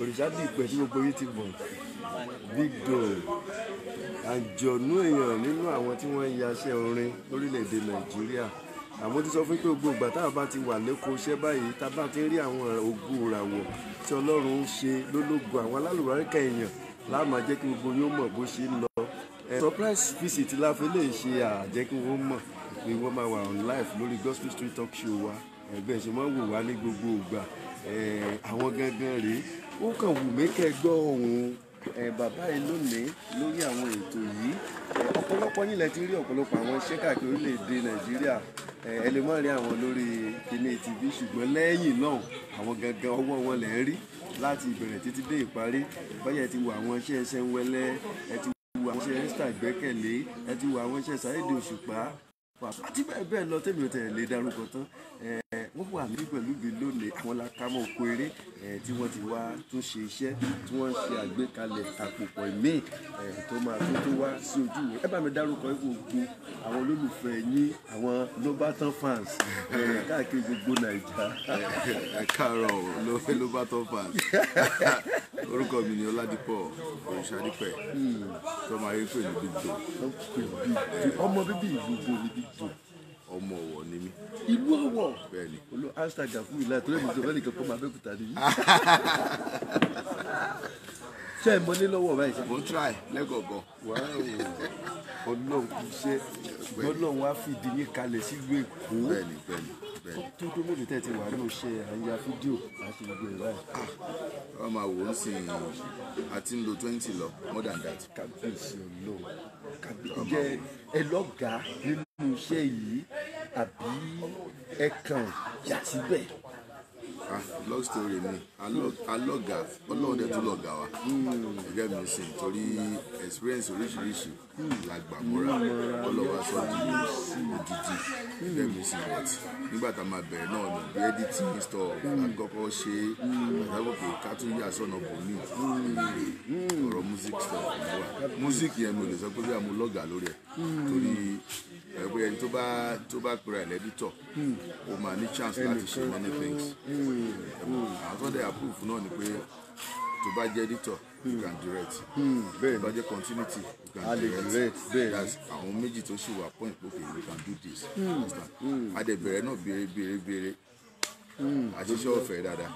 òrìṣà bí ìpè tí gbogbo yìí ti bọ̀ Big Dome àjọ̀nú èèyàn nínú àwọn tí wọ́n ń yaṣẹ́ orin lórílẹ̀‐èdè Nàìjíríà. Àmọ́ ti sọ fún pé gbogbo ìgbà táwọn bá ti wà lẹ́kọ̀ọ́ iṣẹ́ báyìí tá bá ti rí àwọn ògo ìràwọ̀ tí Ọlọ́run ń ṣe lólógo àwọn alálùbáríkà èèyàn láàmà jẹ́ kí gbogbo yóò mọ̀ bó ṣe ń lọ. Surprise visit la fi lè ṣe àjẹ́ kí wọ́n mọ̀ pé wọ́n máa wà on live lórí Gospel Street Talk Show wa ẹgbẹ́ ṣe máa ń wò wá ní gbogbo ìgbà. Àwọn gangan rèé ó kàn wù mí kẹ́ gbọ́ ohùn bàbá yìí lónìí lórí àwọn ètò yìí. Ọ̀pọ̀lọpọ̀ yín lẹ ti rí ọ̀pọ̀lọpọ̀ àwọn iṣẹ́ káàkiri orílẹ̀-èdè Nàìjíríà. Ẹ lè má rí àwọn lórí kíní TV ṣùgbọ́n lẹ́yìn náà àwọn gangan ọwọ́ wọn lẹ̀ ń rí láti ìbẹ̀rẹ̀ títí dé ìparí. Báyẹ̀ ti wo àwọn iṣẹ́ ẹsẹ̀ ń wẹ́lẹ́, ẹ ti wo àwọn iṣẹ́ Esther Ìgbẹ́kẹ̀lé, ẹ ti wo àwọn iṣẹ́ Saheed Òṣùpá àti bẹ́ẹ̀ bẹ́ẹ̀ lọ tèmi ò tẹ̀ lè dárúkọ tán. Wọ́n wà ní pẹ̀lú mi lónìí àwọn lakamọ́ oko eré tí wọ́n ti wá tún ṣe iṣẹ́ tí wọ́n ń ṣe àgbékalẹ̀ àpòpọ̀ ìmíì tó máa tó wá sí ojú ìwé. Ẹ bá mi dárúkọ gbogbo àwọn olólùfẹ́ yín àwọn Lobatan fans káàkiri gbogbo Nàìjíríà. Ẹ káàárọ̀ Lobatan fans. Orúkọ mi ni Ọládípọ̀ Òrìṣàdípẹ̀ tó máa rí pé ní Big Dome. Ọmọ bíbí ìgbogbo ní Big Dome. Ọmọ Ọ̀wọ̀ ni mí. Ìlú Ọ̀wọ̀. Bẹ́ẹ̀ni. Olú Instagram fún ìlà ìtọ́lẹ́mì tó fẹ́ẹ́ nìkan kó máa bẹ́kúta ni. Ṣé ẹ mọ ní lọ́wọ́ báyìí? Mo ń try lẹ́gọ̀ọ̀gọ̀. Ọlọ́run kì í ṣe Ọlọ́run wá fìdí yín kalẹ̀ sílùú Èkó. Bẹ́ẹ̀ni. Tó tó mélòó tẹ́ ti wà ní òṣè àyà fídíò àti gbogbo ẹ̀ báyìí. Wọ́n máa wò ó sí àti ń lo 20 lọ more than that. Kábíyèsí Ọlọ́run. Jẹ́ ẹ lọ́gàá nínú iṣẹ́ yìí àbí ẹ kàn yà síbẹ̀? Long story ni alọ́gà Ọlọ́run dẹ̀ tún lọ́gà wa gẹ́gẹ́ mi sìn torí experience oríṣiríṣi la gbà múra ọlọ́wà sọ di òdìdí gẹ́gẹ́ mi sìn but nígbà tá a máa bẹ̀rẹ̀ náà ní bí editing stuff àkọ́kọ́ ṣe àtàkùnkè ká tún yà sọ́nà bòmí ọ̀rọ̀ music stuff wà music yẹn mi ò lè sọ pé bí a mú lọ́gà lórí ẹ̀ torí ẹgbẹ́ ẹni tó bá pera ẹ̀ lẹ́dítọ̀ ó máa ní chance láti ṣe many things. Àwọn tó dẹ̀ approve náà ni pé tó bá jẹ́ editor you can direct tó bá jẹ́ continuity you can direct that's àwọn méjì tó ṣì wà point okay you can do this adẹ̀bẹ̀rẹ̀ náà béèrè àṣìṣe ọ̀fẹ́ dáadáa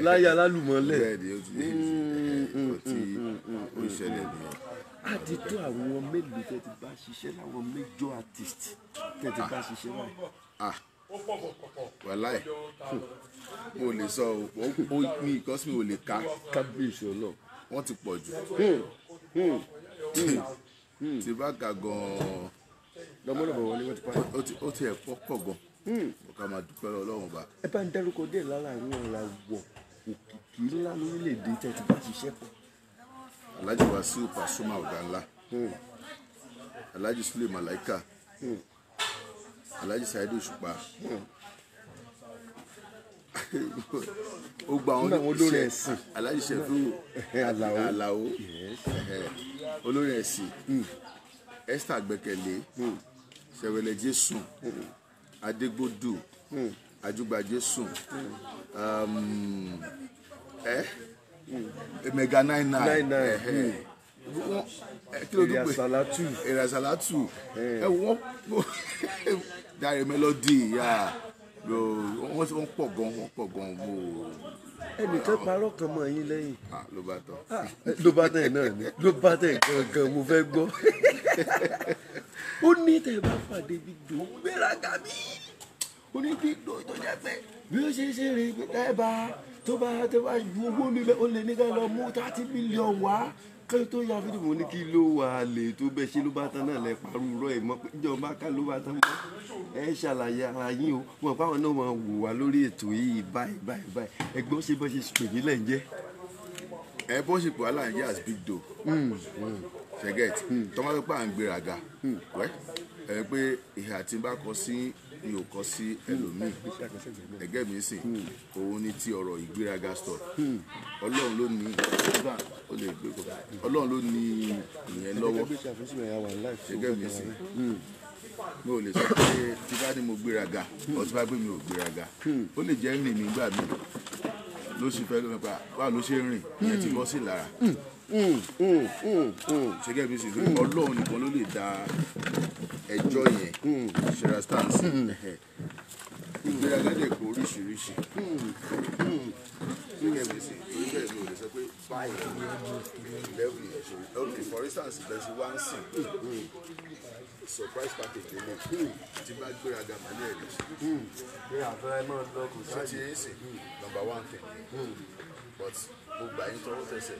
láyé alálùmọ́lẹ̀ bẹ́ẹ̀ ni ó ti ṣẹlẹ̀ nìyẹn. A ti tó àwọn mélòó tẹ́ ti bá ṣiṣẹ́ láwọn major artist tẹ́ ti bá ṣiṣẹ́ báyìí. Wàláì mo lè sọ mi because mi ò lè ka. Kábíyèsí Ọlọ́run. Wọ́n ti pọ̀ jù. Tí bá ka gan-an. Lọ́mọlọ́mọ wọlé wọ́n ti pa. Ó ti ẹ̀ pọ̀ gan. Mo ká máa dúpẹ́ Ọlọ́run bá. Ẹ bá ń dárúkọ díẹ̀ lára àwọn ìràwọ̀ òkìkí ńlá lórílẹ̀‐èdè tẹ́ ti bá ṣiṣẹ́ pọ̀. Alhaji Wasiu Pasuma ọ̀gá ńlá. Alhaji Sule Malaika. Alhaji Saheed Òṣùpá. Ó gba àwọn olórin ẹ̀sìn. Alhaji Sefu Alao. Olórin ẹ̀sìn. Esther Ìgbẹ́kẹ̀lé. Sẹ̀wẹ̀lẹ̀ Jésù. Adégbòdù. Àjùgbà Jésù. Mega 99. Èrè Salatu. Wọ́n Dare Melody wọ́n pọ̀ gan ẹnìkan parọ́ kan mọ́ yín lẹ́yìn. Lobatan. Lobatan náà ni Lobatan gangan mo fẹ́ gbọ́. ó ní tẹ̀ bá pàdé Big Doe gbéraga bí ó ní Big Doe tó jẹ́ pé bí ó ṣe ṣe rè é bá tó bá ju owó níbẹ̀ ó lè ní ká lọ mú 30 million wá kí tó ya fídíò mo ní kí ló wà lè tó bẹ́ẹ̀ ṣe ló bá tán náà lẹ parú rọ ẹ̀ mọ́ pé ìjọba ká ló bá tán mọ́ ẹ ṣàlàyé ara yín o wọn pàwọn náà máa wò wá lórí ètò yìí báyìí ẹgbọ́n ṣe bọ́ ṣe pè mí lẹ́ ń jẹ́. ẹ bọ́ ṣe pè wá láyé as Big Doe ṣẹgẹt tọ́mọ́tò pa à ń gbéraga ẹ pé ìhà tí n bá kọ sí mi ò kọ sí ẹlòmíì ẹgẹ́ mi sì òun ni ti ọ̀rọ̀ ìgbéraga stọ̀ ọlọ́run ló ní ó lè gbé kọ ọlọ́run ló ní ìyẹn lọ́wọ́ ẹgẹ́ mi sì mi ò lè sọ pé tí bá ní mo gbéraga ọ tí bá gbé mi ò gbéraga ó lè jẹ́ rìn nígbà mi ló sì fẹ́ lómi pa báwo ló ṣe rìn ìyẹn ti bọ́ sí lára ṣẹgẹ́ mi sì ọlọ́run nìkan ló lè dá ẹjọ́ yẹn ṣẹlẹ̀ stance ìgbéraga dẹ̀ kó oríṣiríṣi ṣẹgẹ́ mi sì torí bẹ́ẹ̀ mi ò lè sọ pé báyìí level yẹn ṣe ok for instance bẹ́ẹ̀ ṣe wá ń sìn surprise package lè tí bá gbéraga màálí ẹ̀ lè ṣe pé àfẹ́rẹ́ náà lọ kò ṣe ti ń sìn number one thing but mo gbà yín tọwọ́ tẹsẹ̀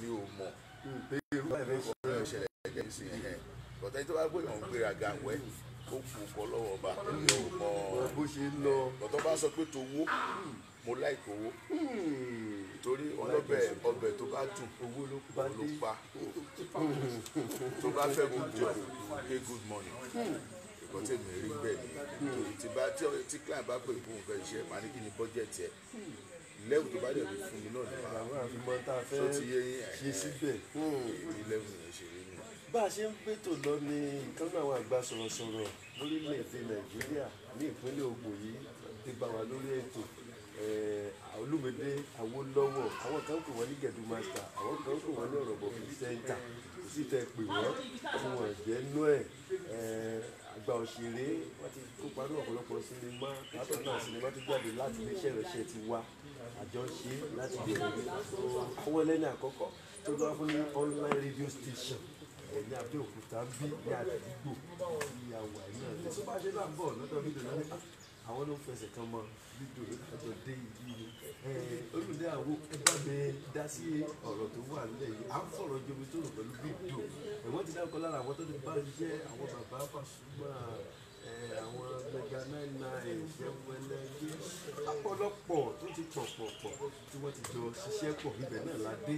mi ò mọ̀ pé irú ọ̀rọ̀ ìṣẹ̀lẹ̀ ẹ̀gẹ́ sí ẹ̀hẹ́ bọ̀tẹ́ tó bá gbé ìwọ̀n gbéraga wẹ́ ó kù kọ́ lọ́wọ́ ọba mi ò mọ̀ bó ṣe ń lọ bọ̀tọ́ bá sọ pé tó wó mo láìkó owó torí ọbẹ̀ tó bá dùn owó ló pa tó bá fẹ́ good job pay good money ìkọ́ tí èmi rí bẹ́ẹ̀ ni tí client bá pè fún nǹkan iṣẹ́ màá ní kí ni budget ẹ̀ lẹ́wù tó bá dẹ̀ fi fún mi náà nípa àwọn àfimọ́ tá a fẹ́ tó ti yé yín ṣe síbẹ̀. lẹ́wù yẹn ṣe rí nù. bá a ṣe ń gbétò lọ ní ìkan náà àwọn àgbà sọ̀rọ̀sọ̀rọ̀ lórílẹ̀‐èdè Nàìjíríà ní ìpínlẹ̀ Ògùn yìí ti bá wa lórí ètò Olúmídé Awólọ́wọ̀ àwọn kan pè wọ́n ní Gẹ̀dú master àwọn kan pè wọ́n ní Ọ̀rọ̀bọ̀ pìrìsẹ́ńtà kò sí tẹ pè wọ́n tí wọ́n jẹ́ nú ẹ̀ àgbà òṣèré wọ́n ti kópa ní ọ̀pọ̀lọpọ̀ sinimá látọ̀ náà sinimá tó jáde láti iléeṣẹ́ ìrẹsẹ̀ ti wá àjọṣe láti bẹ̀rẹ̀ àwọn ẹlẹ́ni àkọ́kọ́ tó lọ́wọ́ fún ní online radio station ní Abẹ́òkúta bí ní àdúgbò ìyàwó àìní ọ̀dẹ́ tó bá ṣe náà bọ̀ lọ́dọ̀ Big Doe lọ́ní àwọn ló ń fẹsẹ̀ kan mọ́ Big Doe lọ́jọ́ dé ìlú Olúmídé àwo ẹgbẹ́ mi dá sí ọ̀rọ̀ tó wà nílẹ̀ yìí à ń fọ̀rọ̀ jomi tó rò pẹ̀lú Big Doe ẹ̀wọ́n ti dákọ̀ lára àwọn tó ti bá iṣẹ́ àwọn bàbá Pasuma àwọn Mega 99 Ṣẹ́wẹ́lẹ́gẹ́ ọ̀pọ̀lọpọ̀ tó ti pọ̀ tí wọ́n ti jọ ṣiṣẹ́ pọ̀ ibẹ̀ náà la dé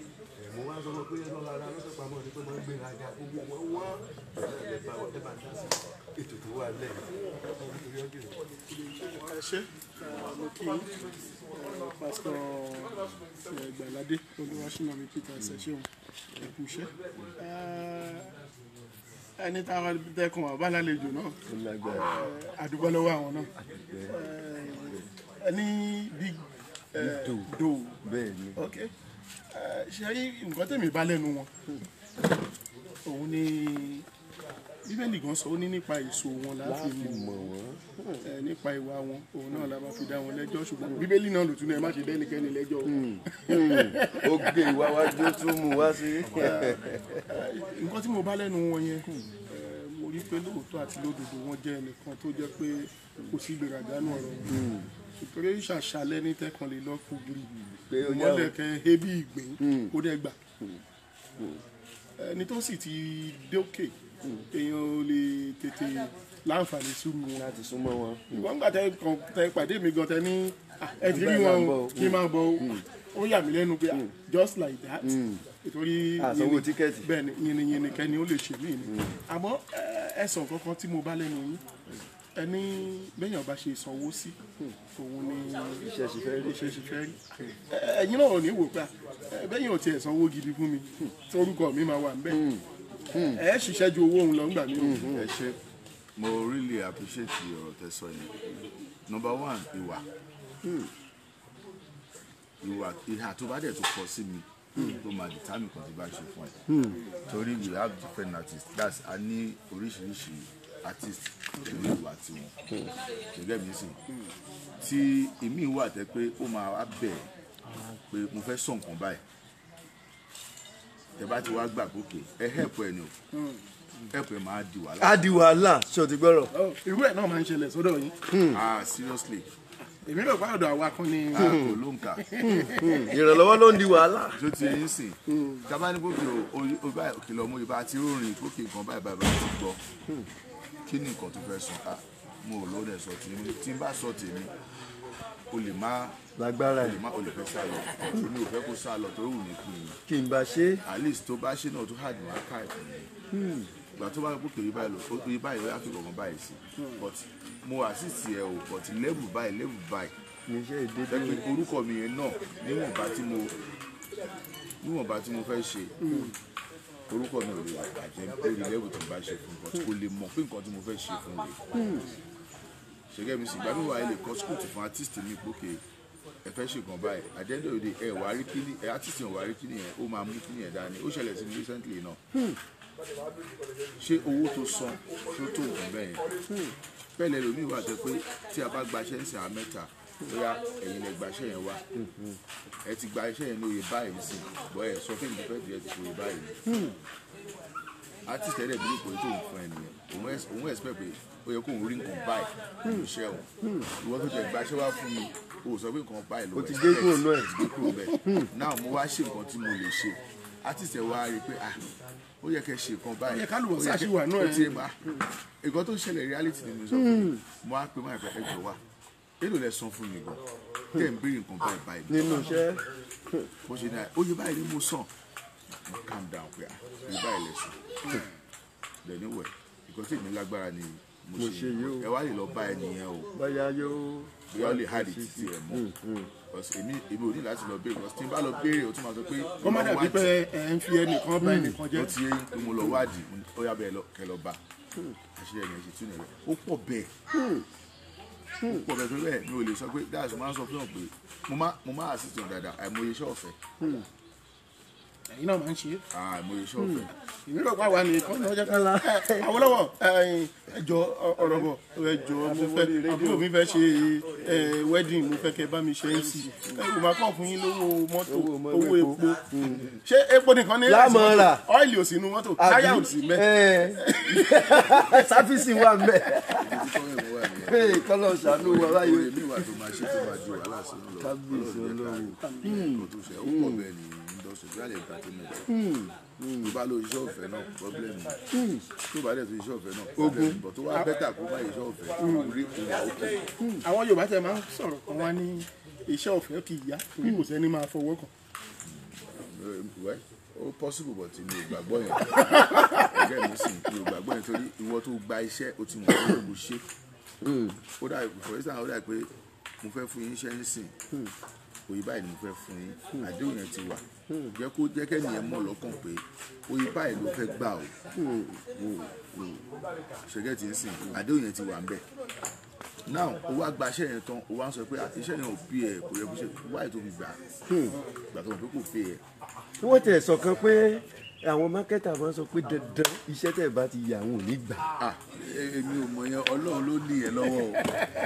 mo wá sọ pé lọ́la ara lọ́sọ̀ pamọ́ ni pé wọ́n gbé rajà gbogbo wọn ẹ bá dá sí ètò tó wà lẹ́yìn. ẹ ṣé mo kí pásítọ̀ Gbàládé Olúwaṣínàmí Peter ṣẹṣẹun ẹkú iṣẹ́ ẹni táwọn dẹkùn àbálàlejò náà àdúgbò lọ́wọ́ àwọn náà ẹni Big Doe bẹ́ẹ̀ ni ok ṣe rí nǹkan tèmi bá lẹ́nu wọn òun ni Bíbélì gan sọ ó ní nípa èso wọn láti mọ̀ wọ́n nípa ìwà wọn òun náà la máa fi dá wọn lẹ́jọ́ ṣùgbọ́n Bíbélì náà ló tún ẹ má ṣe dẹ́nikẹ́ni lẹ́jọ́ ó gbé ìwà wájú ó tún mú wá sí. nǹkan tí mo bá lẹ́nu wọn yẹn mo rí pé lóòótọ́ àti lódodo wọn jẹ́ ẹnìkan tó jẹ́ pé kò sí ìgbéraga nù ọ̀rọ̀ wọn ìtòrí ìṣàṣàlẹ̀ ní tẹ́kàn lè lọ́ọ́ kúgiri mọ́lẹ̀ kẹ́ hébí ìgbín ó dẹ́ gbà ẹni tó sì ti dókè èèyàn ò lè tètè láǹfààní sùúrù wọn láti súnmọ́ wọn. ìwọ́n gbà tẹ pàdé mi gan tẹ ní ẹ ti rí wọn o kí n máa bọ̀ ó yà mí lẹ́nu pé just like that nítorí àsanwó tíkẹ́ẹ̀tì bẹ́ẹ̀ ni yìnyín kẹ́ni ó lè ṣe mí ni àmọ́ ẹ̀sán kankan tí mo bá lẹ́nu yín ẹni bẹ́yàn bá ṣe sanwó sí òun ni iṣẹ́ ṣe fẹ́ rí ẹ̀yin náà ò ní wò pé bẹ́yàn ò tiẹ̀ sanwó gidi fún mi torúkọ mi máa wà ń bẹ́ẹ̀ ẹ̀ ṣiṣẹ́ ju owó òun lọ ńgbà mí. ẹ ṣé mo really appreciate ọ̀rọ̀ tẹ́ sọ yẹn number one ìwà ìhà tó bá dẹ̀ tó kọ sí mi tó máa determine kan tí bá ṣe fún ẹ torí we have different artists that's a ní oríṣiríṣi artist ìlú ìwà tiwọn gẹ́gẹ́ mi sì tí èmi wà tẹ́ pé ó máa wá bẹ̀ pé mo fẹ́ sọ nǹkan báyìí tẹ́ bá ti wá gbà gòkè ẹ help ẹ ni o help ẹ máa di wàhálà. á di wàhálà ṣó ti gbọ́rọ̀. irú ẹ̀ náà máa ń ṣẹlẹ̀ sọ́dọ̀ yín. Seriously. èmi rò pé ọ̀dọ̀ àwa kan ni. Kò ló ń kà. ìrànlọ́wọ́ ló ń di wàhálà. Tó ti ń sìn. Tábà ní gòkè òkè lọ mú ibà tí ròrìn gòkè nǹkan báyìí ti gbọ́. Kí ni nǹkan tó fẹ́ sọ? Mo ò lóde sọ tèmi. Tí n bá sọ tèmi, o lè má lágbára ẹ̀ o lè fẹ́ sá lọ. Mi ò fẹ́ kó sá lọ torí òun ní kú yìí. kí n bá ṣe. At least tó bá ṣe náà tó hard ní aká ẹ̀ fún mi. Ìgbà tó bá yẹ kó kéré báyìí lọ, ó kéré báyìí lọ yàtọ̀ kankan báyìí sí. But mo assist ẹ o, but level báyìí. iṣẹ́ ìdébí. Jẹ́ pé orúkọ mi yẹn náà níwọ̀nba tí mo fẹ́ ṣe. Orúkọ mi ò lè bàjẹ́ lórí level tó ń bá ṣe fún mi, but kò lè mọ̀ pé nǹkan tí mo fẹ́ ṣe fún mi. Ṣẹ́gẹ́ mi sì gbà mí wà ilé kọ́ school fún artist mi pókè ẹ fẹ́ ṣe kan báyìí àjẹ́ndé òde ẹ wà rí kíní ẹ artist yẹn wà rí kíní yẹn ó máa mú kíní yẹn dání ó ṣẹlẹ̀ sí mi recently náà. Ṣé owó tó san tó tó nǹkan bẹ́ẹ̀ yẹn bẹ́ẹ̀ lẹ́nu mi wà tẹ́ pé tí a bá gbaṣẹ́ ń sìn àmẹ́ta bóyá ẹ̀yin lẹ gbaṣẹ́ yẹn wá ẹ ti gba iṣẹ́ yẹn ní oyè báyìí sí bọ́ ẹ sọ fún mi fẹ́ di ẹ ti oyè báyìí artist ẹ̀rẹ̀ bí ipò tó ń fún ẹ nìyẹn òun expect pé ó yẹ kó òun rí nǹkan báyìí nínú iṣẹ́ òun ìwọ tó jẹ gbaṣẹ́ wá fún mi o sọ pé nǹkan báyìí ló o ti gé kúrò náà ti gé kúrò bẹ́ẹ̀ náà mo wá ṣe nǹkan tí mo lè ṣe artist ẹ̀ wá rí i pé ó yẹ kẹ́ ṣe nǹkan báyìí ó yẹ ká lù wọ́n sáṣìwà náà ó ti ẹ̀ máa nǹkan tó ń ṣẹlẹ̀ reality nínú sọ pé mo á pe máa fẹ́ ẹjọ́ wa èlò lẹ san fún mi gan tẹ̀ ń béèrè nǹkan báyìí báyìí nínú iṣẹ́. bó ṣe náà oye báyìí ni mo sàn mo calm down pé oye báyìí lẹ sàn lẹ́nu wẹ̀ nǹkan tí èmi lágbára ni mo ṣe yìí o. ẹ wá lè lọ bá ẹnìyẹn o báyà yóò. bóyá ó lè hard títí ẹ mọ́ èmi ò ní láti lọ béèrè because tí n bá lọ béèrè o tún máa sọ pé ó má dàbí pé ẹ ń fi ẹnìkan bá ẹnìkan jẹ́. ó ti yé pé mo lọ wádìí ó yá bẹ́ẹ̀ kẹ lọ bá àṣírí ẹ̀yìn ẹ̀ṣẹ̀ tún nìyẹn ó pọ̀ bẹ́ẹ̀ tó bẹ́ẹ̀ mi ò lè sọ pé dáàsì máa ń sọ fún ọ pé mo máa assist wọn dáadáa àìmọye iṣẹ́ ọ̀fẹ́. ẹ̀yin náà máa ń ṣe é. àìmọye iṣẹ́ ọ̀fẹ́. ìrírọ̀ pa wà ní ìkànnì ọjọ́ kan Awólọ́wọ̀ ẹjọ́ ọ̀rọ̀ bọ̀ ẹjọ́ mo fẹ́ àbúrò mi fẹ́ ṣe wedding mo fẹ́ kẹ́ bá mi ṣe MC mo máa kọ́ fún yín lówó mọ́tò owó epo ṣé epo nìkan ní lámọ̀ọ́lá ọ́ìlì ò sí inú mọ́tò táyà ò sí mẹ́. sáfíìsì wà mẹ́ kọ́lọ̀ ṣàánú wa báyìí. èmi wà tó máa ṣe tó máa di wàhálà sínú lọ kábíyèsí Ọlọ́run. tó ṣe ó pọ̀ bẹ́ẹ̀ ni industrial entertainment tó bá lo iṣẹ́ ọ̀fẹ́ náà problem tó bá dẹ̀ tó iṣẹ́ ọ̀fẹ́ náà problem bọ̀ tó wá bẹ́tà kó bá iṣẹ́ ọ̀fẹ́ rí òun òkè. àwọn Yorùbá tẹ máa ń sọ̀rọ̀ kan wá ní iṣẹ́ ọ̀fẹ́ kì í yá torí kò sẹ́ni máa fọwọ́ kàn. ó possible but mi ò gbàgbọ́ yẹn ẹgbẹ́ mi sì mi ò gbàgbọ́ yẹn torí ìwọ tó gba iṣẹ́ o ti mọ̀ ọ́ ló ṣe ó dà for instance ó dà pé mo fẹ́ fún yín iṣẹ́ ń sìn òye báyìí ni mo fẹ́ fún yín àdéhùn yẹn ti wà jẹ́ kó jẹ́ kẹ́nìyẹn mọ̀ lọ́kàn pé òye báyìí ló fẹ́ gbà ó ṣẹ́gẹ́ ti ń sìn àdéhùn yẹn ti wà ń bẹ̀ now o wá gba iṣẹ́ yẹn tán o wá ń sọ pé iṣẹ́ yẹn ò bí ẹ kò yẹ kó ṣe wáyé tó fi gbà gbà tó mọ̀ pé kò pé ẹ. wọ́n tẹ̀ sọ kan pé àwọn mákẹ́tà máa ń sọ pé dandan iṣẹ́ tẹ̀ bá ti yà àwọn ò ní gbà. èmi ò mọ̀ yẹn Ọlọ́run ló ní yẹn lọ́wọ́ o.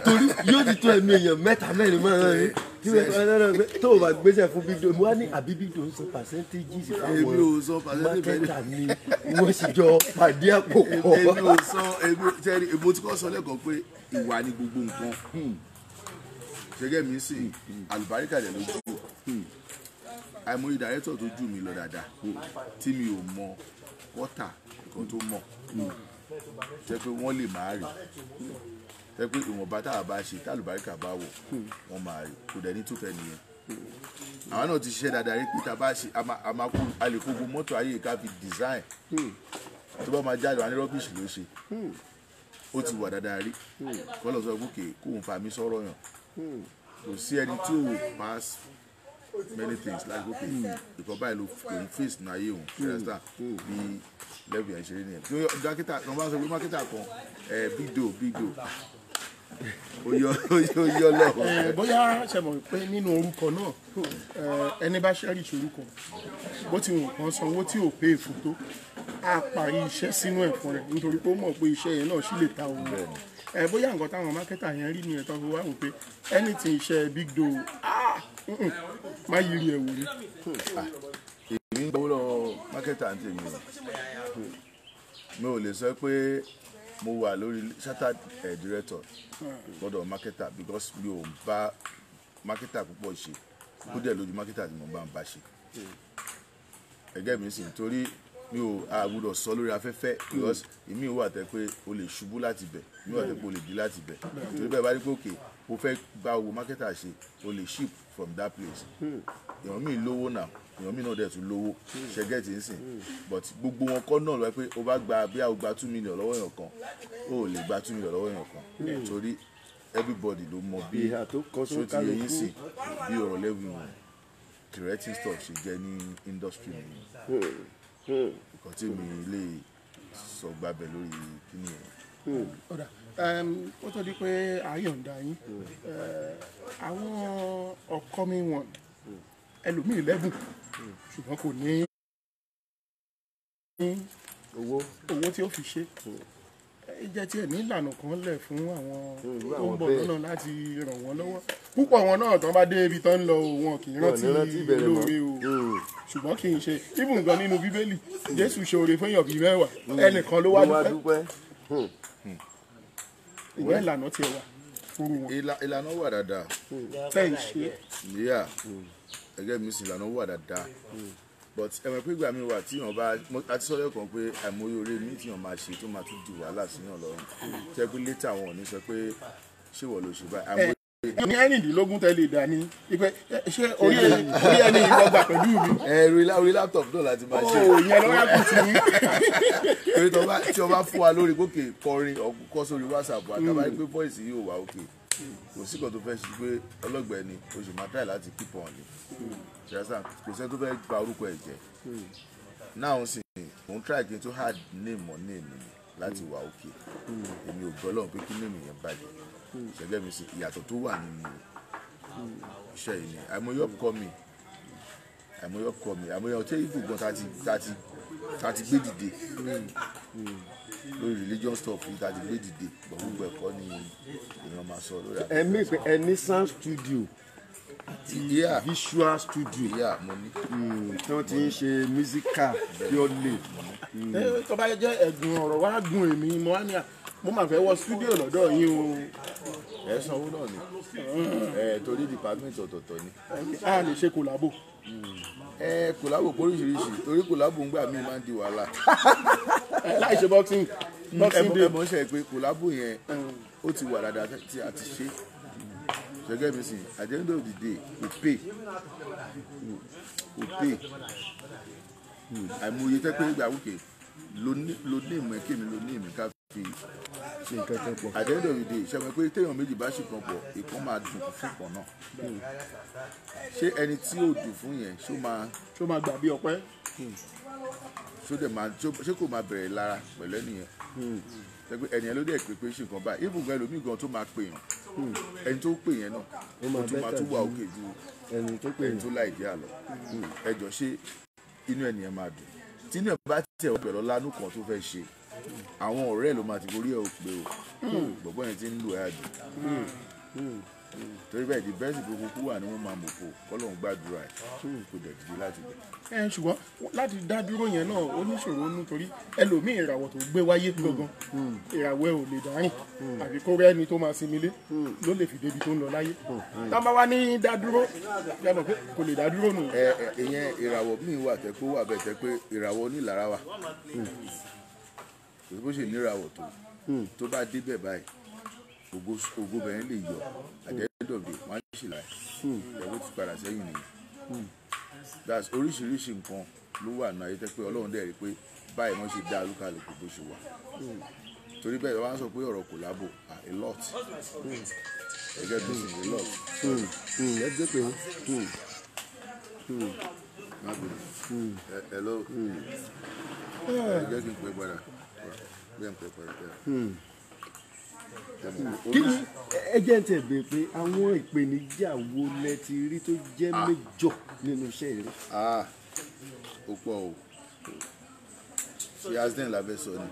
torí yóò ti tó ẹ̀mí èèyàn mẹ́ta mẹ́rin máa ń rìn tí tó o bá gbéṣẹ́ fún Big Doe mo wá ní àbí Big Doe ń sọ percentages fáwọn mákẹ́tà ni wọ́n sì jọ pàdé àpò pọ̀. èmi ò sọ èmi tí kò sọ lẹ́kọ̀ọ́ pé ìwà ni gbogbo nǹkan ṣẹ́gẹ́ mi sì àlùbáríkà dẹ̀ ló dúró àìmọye dàrẹ́tọ̀ tó jù mí lọ dáadáa tí mi ò mọ kọ́tà nǹkan tó mọ̀ jẹ́ pé wọ́n lè máa rí jẹ́ pé ìwọ̀nba tá a bá ṣe tálùbáríkà bá wọ̀ wọ́n máa rí kò dẹ̀ ní tó fẹ́ nìyẹn àwọn náà ti ṣiṣẹ́ dáadáa rí pé tá a bá ṣe a lè kó gbogbo mọ́tò ayé ká fi design tó bá máa jáde wà ní rọ́bìṣì ló ṣe ó ti wà dáadáa rí kọ́lọ̀ sọ pé kóun fa mi sọ̀rọ̀ yàn kò sí ẹni tí ò pass many things like okay ìkọ̀ báyìí ló ń face ní ayé òun ṣẹlẹ̀ bí level yẹn ṣe rí nìyẹn tí dókítà kan bá sọ pé mákítà kan Big Doe ó yọ lọ́wọ́. bóyá ṣe mọ̀ pé nínú orúkọ náà ẹni bá ṣẹ́rìṣì orúkọ bó ti wù kán sanwó tí ò pé èfò tó á parí iṣẹ́ sínú ẹ̀fọn rẹ̀ nítorí pé ó mọ̀ pé iṣẹ́ yẹn náà sì lè ta òun bóyá nǹkan táwọn mákẹ́tà yẹn rí nìyẹn tó fi wá wò pé anything iṣẹ́ Big Doe má yiri ẹ̀ wò ni. èmi ń gbọ́ lọ mákẹ́tà ń tèmi mi ò lè sọ pé mo wà lórí chartered director gbọ́dọ̀ marketer because mi ò bá marketer púpọ̀ ṣe ó dẹ̀ lójú marketer tí mo bá ń bá ṣe ẹgẹ́ mi sì torí mi ò àwùdọ̀ sọ lórí afẹ́fẹ́ because èmi wà tẹ́ pé o lè ṣubú láti bẹ̀ mi wà tẹ́ pé o lè di láti bẹ̀ torí bẹ́ẹ̀ bá rí pé òkè o fẹ́ bá owó marketer ṣe o lè ship from that place èèyàn mi lówó náà èèyàn mi náà dẹ̀ tún lówó ṣẹ́gẹ́ tí ń sìn but gbogbo wọn kọ́ náà lọ pé o bá gba bí o gba 2 million lọ́wọ́ èèyàn kan o ò lè gba 2 million lọ́wọ́ èèyàn kan torí everybody ló mọ bí ṣó ti yẹ yín sìn bí ọ̀rọ̀ lẹ́wù directing stuff ṣe jẹ́ ní industry mi nǹkan tí mi lè sọ gbàbẹ̀ lórí kíni yẹn. ọ̀dà ó tó di pé àyọ̀ǹda yín àwọn upcoming one ẹlòmíì lẹ́bùn ṣùgbọ́n kò ní owó tí ó fi ṣe jẹ́ tí ẹ̀ ní ìlànà kan lẹ̀ fún àwọn tó ń bọ̀ lọ́nà láti ràn wọ́n lọ́wọ́ púpọ̀ wọn náà tán bá dé ibi tán ń lọ wọn kì í rántí lóore o ṣùgbọ́n kì í ṣe ibùn gan nínú bíbélì Jésù ṣe oore fún èèyàn bíi 10 ẹnìkan ló wá dúpẹ́ ìwé ìlànà tiẹ̀ wà fún wọn. ìlànà wà dáadáa. fẹ́ ìṣe. yíyà ẹgẹ́ mi sì ìlànà wà dáadáa but ẹ̀mọ̀ pé ìgbà mi wà tí yàn bá àti sọ́yọ́ kan pé àìmọye oore mi tí yàn máa ṣe tó máa tún di wàhálà síyàn lọ́rùn tẹ́ pé létà wọn ò ní sọ pé ṣé wọ́n ló ṣe báyìí. ní ẹ̀rìndínlógún tẹ́lẹ̀ dání ipe ṣé orí ẹni ìwọ́gbà pẹ̀lú mi. orí laptop náà láti máa ṣe. ó yẹn lọ́wọ́ kù sí i. torí tí wọ́n bá fún wa lórí gòkè kọrin ọkọ̀ sórí WhatsApp àtàbá pé voice yìí ò wá òkè kò sí kan tó fẹ́ ṣe pé ọlọ́gbẹ̀ẹ́ ni oṣù máa try láti keep on ni ṣẹ́sà kò sẹ́ni tó fẹ́ gba orúkọ ẹ̀ jẹ́ náà sì òun try kí n tó hard name mọ́ name mi láti wà òkè èmi ò gbọ́ lọ́hùn pé kí name yẹn bàjẹ́ ṣẹ́gẹ́ mi sí ìyàtọ̀ tó wà nínú iṣẹ́ yìí ni àìmọye upcoming àìmọye ọtí ìgbògbọ́n tá ti gbé dìde lórí religion stuff yìí tá ti gbé dìde gbogbo ẹ̀kọ́ ni èèyàn máa sọ lórí àgbẹ̀. ẹ̀mí pé ẹni sound studio àti visual studio mo ní. tí wọ́n ti ń ṣe musical purely. tó bá jẹ́ ẹ̀gùn ọ̀rọ̀ wá gùn èmi mo wá ní mo máa fẹ́ wọ studio lọ́dọ̀ yín o. ẹ sanwó náà ni torí department ọ̀tọ̀ọ̀tọ̀ ni. a lè ṣe kòlábò. kòlábò oríṣiríṣi torí kòlábò ń gbà mí máa ń di wàhálà. láì ṣe boxing day. ẹ mọ̀ ṣe pé kòlábò yẹn ó ti wà dáadáa tí a ti ṣe ṣẹ́gẹ́ mi sìn at the end of the day we pay àìmọye tẹ́ pé ìgbà wíkẹ́ lo ní ìmọ̀ ẹ̀kẹ́ mi lo ní ìmọ̀ ká fi ṣe nǹkan kan pọ̀ at the end of the day ṣẹ́mi pé téèyàn méjì bá ṣe kan pọ̀ ìkan máa dùn fún kan náà ṣé ẹni tí ò dùn fún yẹn ṣó máa gbà bí ọpẹ́ ṣé kò máa bẹ̀rẹ̀ lára pẹ̀lú ẹnìyẹn ẹgbẹ́ ẹnìyẹn ló dẹ̀ pé ṣe nǹkan báyìí ibùgbọ́n ẹlòmíì gan tó máa pè yàn ẹni tó pè yẹn náà ó tún máa tún wà òkè ju ẹni tó láì dé àlọ́ ẹjọ́ ṣé inú ẹnìyẹn máa dùn tí inú ẹ̀ bá tẹ̀ ọ́ pẹ̀lú lánú kan tó fẹ́ ṣe àwọn ọ̀rẹ́ ẹ̀ ló máa ti borí ẹ̀ ò pé o gbọ̀gbọ́n yẹn ti ń lò ẹ́ àjò torí bẹ́ẹ̀ di bẹ́ẹ̀sì gbogbo kú wà ní wọ́n máa mọ̀ kó kọ́lọ́hún gbàdúrà ẹ̀ kó dẹ̀ dìde láti bẹ̀. ṣùgbọ́n láti dá dúró yẹn náà ó níṣòro nù torí ẹlòmíì ìràwọ̀ tó gbé wáyé gangan ìràwọ̀ ẹ̀ ò lè dárìn àbí kó rẹ́ ẹni tó máa sinmi lé ló lè fi débi tó ń lọ láyé tá a bá wá ní dá dúró yàtọ̀ pé kò lè dá dúró nù. ìyẹn ìràwọ̀ míì wà tẹ́ pé ó wà bẹ́ẹ̀ tẹ́ pé ìràwọ̀ onílára wà bó ṣe níràwọ̀ tó bá débẹ̀ báyìí ògo bẹ̀rẹ̀ lè yọ àdẹ́dọ̀dẹ̀ wọ́n á ṣe láì ẹ̀wọ́ ti padà sẹ́yìn nìyẹn that's oríṣiríṣi nǹkan ló wà náà ayé tẹ́ pé ọlọ́run dẹ̀ rí pé báyìí wọ́n ṣe dá olúkàlùkù bó ṣe wà torí bẹ́ẹ̀ wọ́n á sọ pé ọ̀rọ̀ kòlábò a lot ẹgẹ́ bí sìn a lot ẹ jẹ́ pé hello ẹ jẹ́ kí n pẹ́ padà bí ẹ̀ ń pẹ́ padà kí ni ẹ jẹ́ ń tẹ̀ bẹ́ẹ̀ pé àwọn ìpèníjà wo lẹ ti rí tó jẹ́ méjọ nínú iṣẹ́ rẹ. ó pọ̀ o ṣé asden la fẹ́ sọ ni